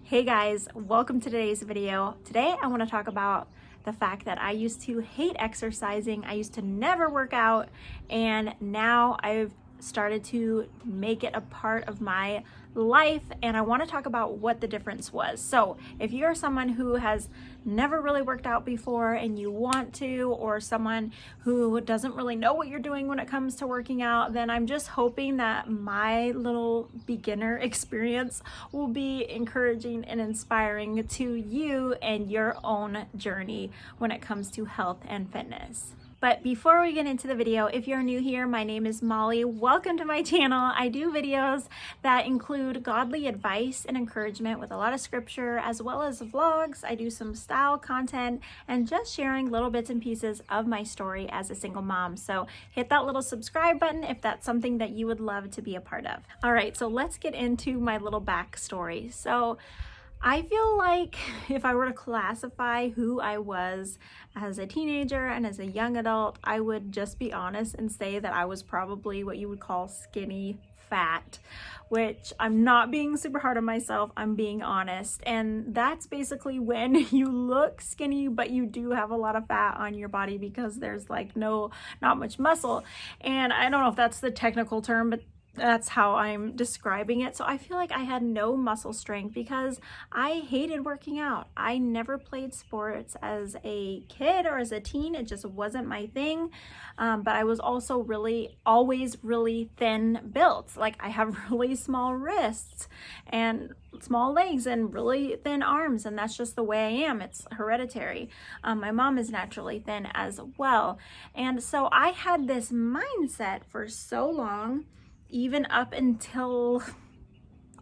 Hey guys, welcome to today's video. Today I want to talk about the fact that I used to hate exercising. I used to never work out, and now I've started to make it a part of my life, and I want to talk about what the difference was. So if you're someone who has never really worked out before and you want to, or someone who doesn't really know what you're doing when it comes to working out, then I'm just hoping that my little beginner experience will be encouraging and inspiring to you and your own journey when it comes to health and fitness. But before we get into the video, if you're new here, my name is Molly. Welcome to my channel. I do videos that include godly advice and encouragement with a lot of scripture, as well as vlogs. I do some style content and just sharing little bits and pieces of my story as a single mom. So hit that little subscribe button if that's something that you would love to be a part of. All right, so let's get into my little backstory. So I feel like if I were to classify who I was as a teenager and as a young adult, I would just be honest and say that I was probably what you would call skinny fat, which I'm not being super hard on myself, I'm being honest. And that's basically when you look skinny, but you do have a lot of fat on your body because there's like not much muscle. And I don't know if that's the technical term, but that's how I'm describing it. So I feel like I had no muscle strength because I hated working out. I never played sports as a kid or as a teen. It just wasn't my thing. But I was also always really thin built. Like I have really small wrists and small legs and really thin arms, and that's just the way I am. It's hereditary. My mom is naturally thin as well. And so I had this mindset for so long, even up until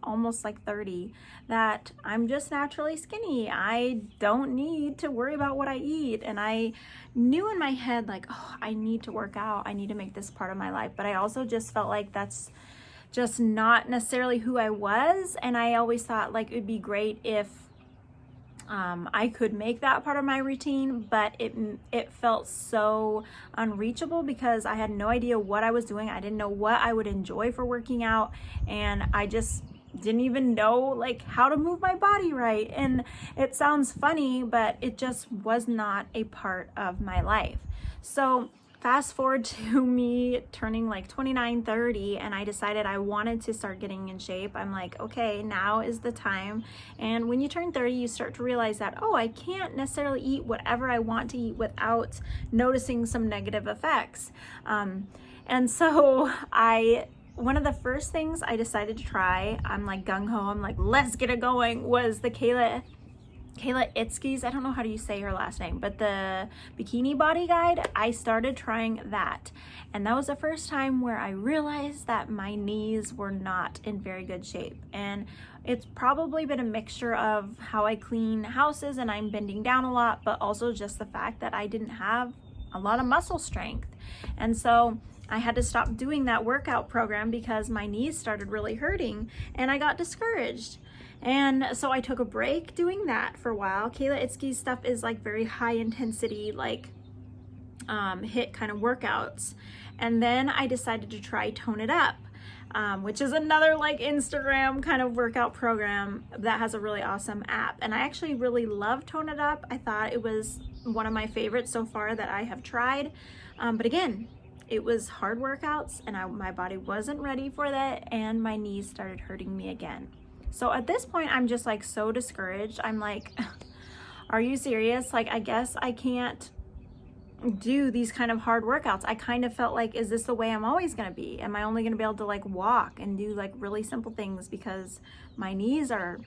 almost like 30, that I'm just naturally skinny. I don't need to worry about what I eat. And I knew in my head, like, oh, I need to work out. I need to make this part of my life. But I also just felt like that's just not necessarily who I was. And I always thought like it'd be great if I could make that part of my routine, but it felt so unreachable because I had no idea what I was doing. I didn't know what I would enjoy for working out, and I just didn't even know like how to move my body right. And it sounds funny, but it just was not a part of my life. So fast forward to me turning like 29, 30, and I decided I wanted to start getting in shape. I'm like, okay, now is the time. And when you turn 30, you start to realize that, oh, I can't necessarily eat whatever I want to eat without noticing some negative effects. And so one of the first things I decided to try, I'm like gung-ho, I'm like, let's get it going, was the Kayla Itzke's, I don't know how do you say her last name, but the Bikini Body Guide. I started trying that, and that was the first time where I realized that my knees were not in very good shape. And it's probably been a mixture of how I clean houses and I'm bending down a lot, but also just the fact that I didn't have a lot of muscle strength. And so I had to stop doing that workout program because my knees started really hurting and I got discouraged. And so I took a break doing that for a while. Kayla Itzke's stuff is like very high intensity, like HIIT kind of workouts. And then I decided to try Tone It Up, which is another like Instagram kind of workout program that has a really awesome app. And I actually really love Tone It Up. I thought it was one of my favorites so far that I have tried. But again, it was hard workouts and my body wasn't ready for that, and my knees started hurting me again. So at this point, I'm just like so discouraged. I'm like, are you serious? Like, I guess I can't do these kind of hard workouts. I kind of felt like, is this the way I'm always gonna be? Am I only gonna be able to like walk and do like really simple things because my knees are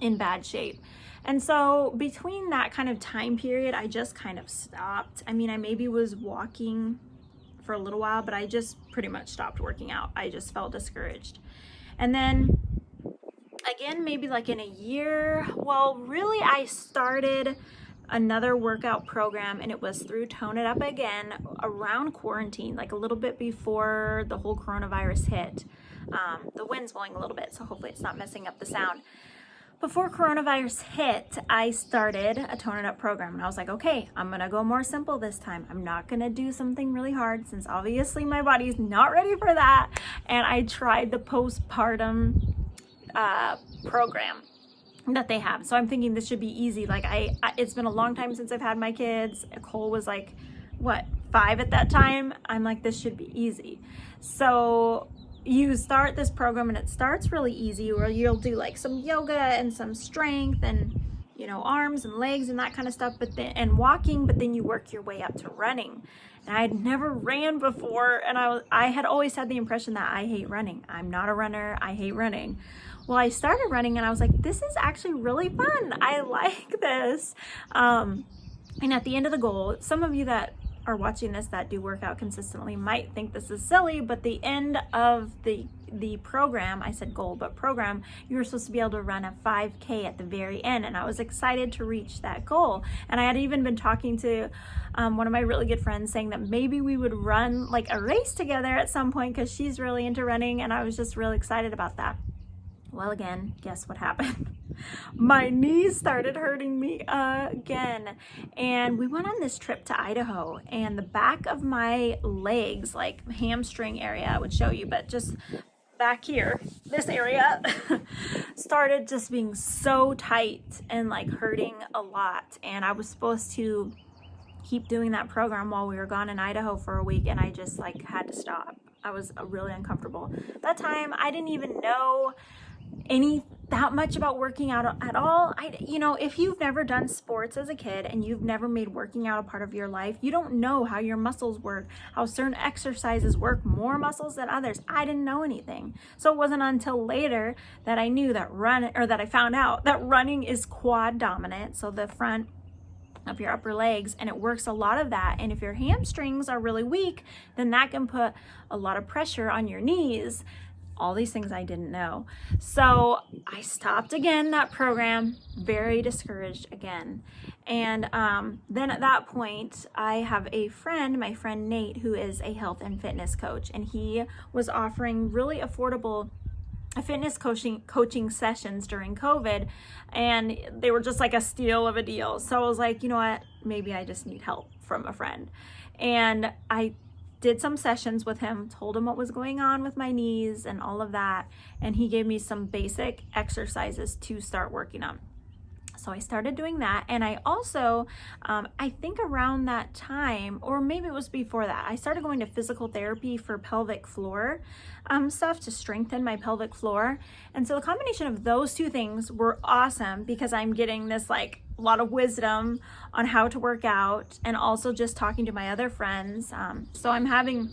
in bad shape? And so between that kind of time period, I just kind of stopped. I mean, I maybe was walking for a little while, but I just pretty much stopped working out. I just felt discouraged. And then again, maybe like in a year, well, really I started another workout program, and it was through Tone It Up again around quarantine, like a little bit before the whole coronavirus hit. The wind's blowing a little bit, so hopefully it's not messing up the sound. Before coronavirus hit, I started a Tone It Up program, and I was like, okay, I'm gonna go more simple this time. I'm not gonna do something really hard since obviously my body's not ready for that. And I tried the postpartum program. that they have. So I'm thinking this should be easy. Like it's been a long time since I've had my kids. Cole was like, what, 5 at that time? I'm like, this should be easy. So you start this program and it starts really easy, where you'll do like some yoga and some strength and, you know, arms and legs and that kind of stuff, but then, and walking, but then you work your way up to running. And I had never ran before, and I had always had the impression that I hate running. I'm not a runner, I hate running. Well, I started running and I was like, this is actually really fun. I like this. And at the end of the goal, some of you that are watching this that do work out consistently might think this is silly, but the end of the program, I said goal, but program, you were supposed to be able to run a 5K at the very end, and I was excited to reach that goal. And I had even been talking to one of my really good friends, saying that maybe we would run like a race together at some point, because she's really into running, and I was just really excited about that. Well, again, guess what happened? My knees started hurting me again. And we went on this trip to Idaho, and the back of my legs, like hamstring area, I would show you, but just back here, this area started just being so tight and like hurting a lot. And I was supposed to keep doing that program while we were gone in Idaho for a week, and I just like had to stop. I was really uncomfortable. That time, I didn't even know that much about working out at all. You know, if you've never done sports as a kid and you've never made working out a part of your life, you don't know how your muscles work, how certain exercises work more muscles than others. I didn't know anything. So it wasn't until later that I knew that I found out that running is quad dominant. So the front of your upper legs, and it works a lot of that. And if your hamstrings are really weak, then that can put a lot of pressure on your knees. All these things I didn't know. So I stopped again that program, very discouraged again. And then at that point, I have a friend, my friend Nate, who is a health and fitness coach, and he was offering really affordable fitness coaching sessions during COVID, and they were just like a steal of a deal. So I was like, you know what, maybe I just need help from a friend. And I did some sessions with him, told him what was going on with my knees and all of that, and he gave me some basic exercises to start working on. So I started doing that, and I also, I think around that time, or maybe it was before that, I started going to physical therapy for pelvic floor stuff to strengthen my pelvic floor. And so the combination of those two things were awesome, because I'm getting this like a lot of wisdom on how to work out, and also just talking to my other friends. So I'm having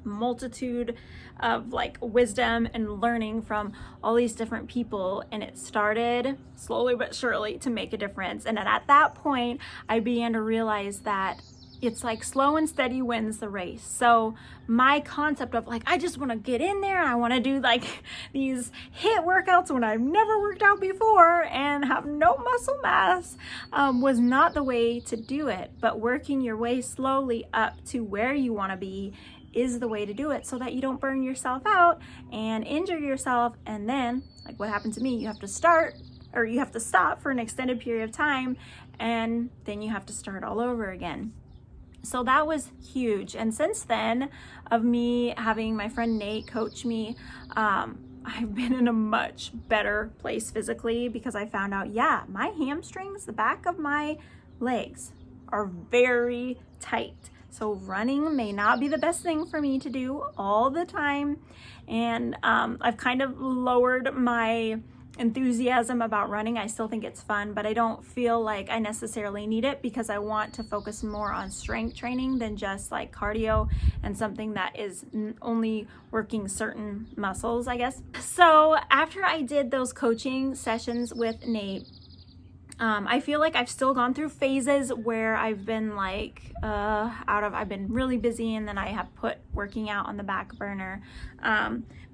multitude of like wisdom and learning from all these different people, and it started slowly but surely to make a difference. And at that point, I began to realize that it's like slow and steady wins the race. So my concept of like, I just want to get in there, I want to do like these HIIT workouts when I've never worked out before and have no muscle mass, was not the way to do it. But working your way slowly up to where you want to be is the way to do it, so that you don't burn yourself out and injure yourself. And then, like what happened to me, you have to stop for an extended period of time, and then you have to start all over again. So that was huge. And since then, of me having my friend Nate coach me, I've been in a much better place physically, because I found out, yeah, my hamstrings, the back of my legs, are very tight. So running may not be the best thing for me to do all the time. And I've kind of lowered my enthusiasm about running. I still think it's fun, but I don't feel like I necessarily need it, because I want to focus more on strength training than just like cardio and something that is only working certain muscles, I guess. So after I did those coaching sessions with Nate, I feel like I've still gone through phases where I've been like I've been really busy, and then I have put working out on the back burner.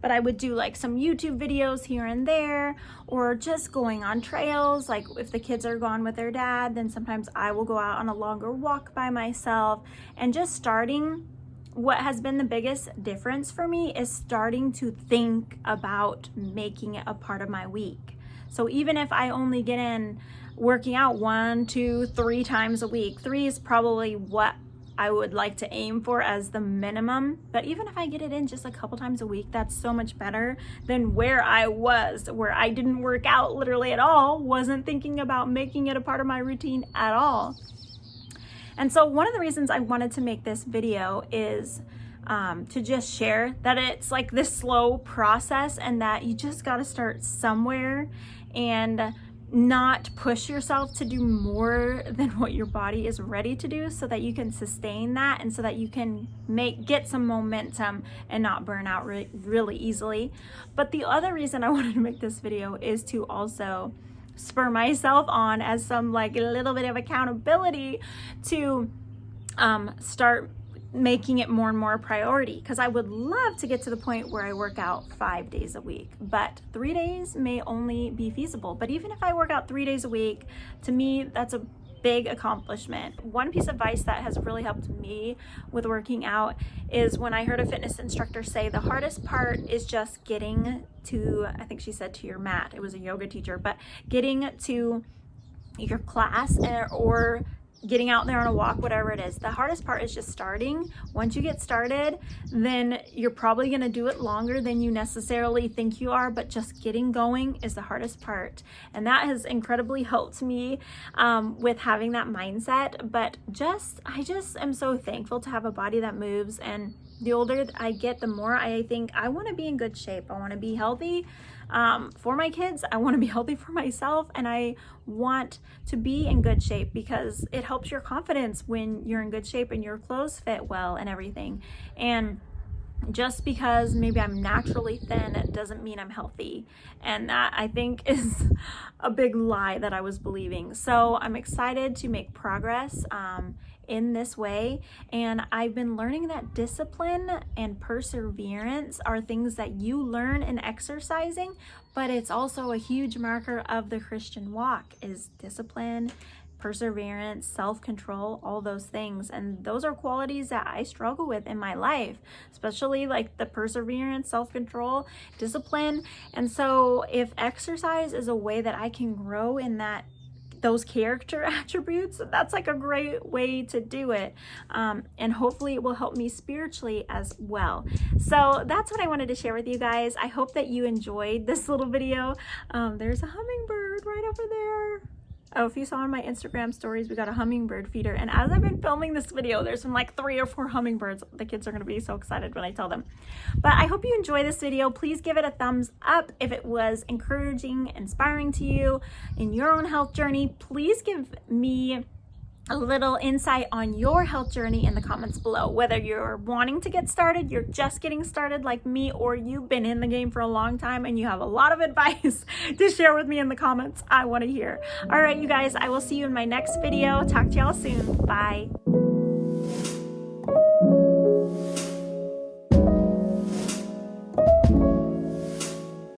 But I would do like some YouTube videos here and there, or just going on trails. Like if the kids are gone with their dad, then sometimes I will go out on a longer walk by myself. And just starting, what has been the biggest difference for me is starting to think about making it a part of my week. So even if I only get in working out 1, 2, 3 times a week, 3 is probably what I would like to aim for as the minimum. But even if I get it in just a couple times a week, that's so much better than where I was, where I didn't work out literally at all, wasn't thinking about making it a part of my routine at all. And so one of the reasons I wanted to make this video is to just share that it's like this slow process, and that you just got to start somewhere and not push yourself to do more than what your body is ready to do, so that you can sustain that and so that you can get some momentum and not burn out really easily. But the other reason I wanted to make this video is to also spur myself on as some like a little bit of accountability to start making it more and more a priority, because I would love to get to the point where I work out 5 days a week, but 3 days may only be feasible. But even if I work out 3 days a week, to me that's a big accomplishment. One piece of advice that has really helped me with working out is when I heard a fitness instructor say the hardest part is just getting to, I think she said, to your mat. It was a yoga teacher, but getting to your class or getting out there on a walk, whatever it is. The hardest part is just starting. Once you get started, then you're probably going to do it longer than you necessarily think you are, but just getting going is the hardest part. And that has incredibly helped me with having that mindset. But I just am so thankful to have a body that moves. And the older I get, the more I think I want to be in good shape. I want to be healthy for my kids. I want to be healthy for myself, and I want to be in good shape because it helps your confidence when you're in good shape and your clothes fit well and everything. And just because maybe I'm naturally thin, it doesn't mean I'm healthy. And that, I think, is a big lie that I was believing. So I'm excited to make progress in this way. And I've been learning that discipline and perseverance are things that you learn in exercising, but it's also a huge marker of the Christian walk is discipline, perseverance, self-control, all those things. And those are qualities that I struggle with in my life, especially like the perseverance, self-control, discipline. And so if exercise is a way that I can grow in those character attributes, that's like a great way to do it. And hopefully it will help me spiritually as well. So that's what I wanted to share with you guys. I hope that you enjoyed this little video. There's a hummingbird right over there. Oh, if you saw on my Instagram stories, we got a hummingbird feeder. And as I've been filming this video, there's been like 3 or 4 hummingbirds. The kids are going to be so excited when I tell them. But I hope you enjoy this video. Please give it a thumbs up if it was encouraging, inspiring to you in your own health journey. Please give me a little insight on your health journey in the comments below, whether you're wanting to get started, you're just getting started like me, or you've been in the game for a long time and you have a lot of advice to share with me in the comments. I want to hear. All right, you guys, I will see you in my next video. Talk to y'all soon. Bye.